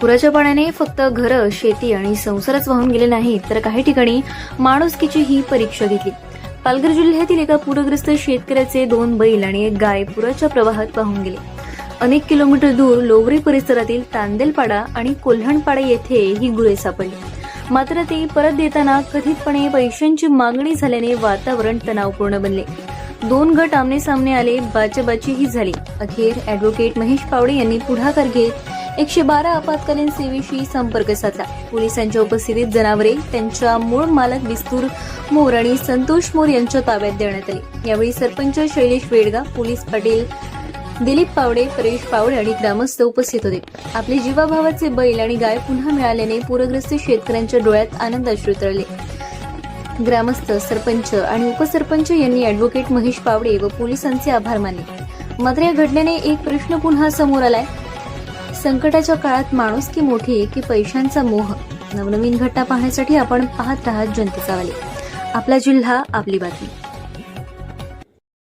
पुराच्या पाण्याने फक्त घरं, शेती आणि संसारच वाहून गेले नाहीत, तर काही ठिकाणी माणुसकीची परीक्षा घेतली. पालघर जिल्ह्यातील एका पूरग्रस्त शेतकऱ्याचे 2 बैल आणि 1 गाय पुराच्या प्रवाहात वाहून गेले. अनेक किलोमीटर दूर लोवरी परिसरातील तांदेलपाडा आणि कोल्हणपाडा येथे ही गुरे सापडली. मात्र ती परत देताना कथितपणे पैशांची मागणी झाल्याने वातावरण तणावपूर्ण बनले. 2 गट आमने सामने आले, बाचाबाचीही झाली. अखेर अॅडव्होकेट महेश पावडे यांनी पुढाकार घेत 112 आपत्कालीन सेवेशी संपर्क साधला. पोलिसांच्या उपस्थितीत जनावरे त्यांच्या मूळ मालक विस्तूर मोर आणि संतोष मोर यांच्या ताब्यात देण्यात आली. यावेळी सरपंच शैलेश वेडगा, पोलीस पाटील दिलीप पावडे, परेश पावडे आणि ग्रामस्थ उपस्थित होते. आपले जीवाभावाचे बैल आणि गाय पुन्हा मिळाल्याने पूरग्रस्त शेतकऱ्यांच्या डोळ्यात आनंद अश्रू तरळले. ग्रामस्थ, सरपंच आणि उपसरपंच यांनी अॅडव्होकेट महेश पावडे व पोलिसांचे आभार मानले. मात्र या घटनेने एक प्रश्न पुन्हा समोर आलाय. संकटाच्या काळात माणुसकी मोठी की पैशांचा मोह? नवनवीन घटना पाहण्यासाठी आपण पाहत राहा जनतेचा वाले. आपला जिल्हा, आपली बातमी.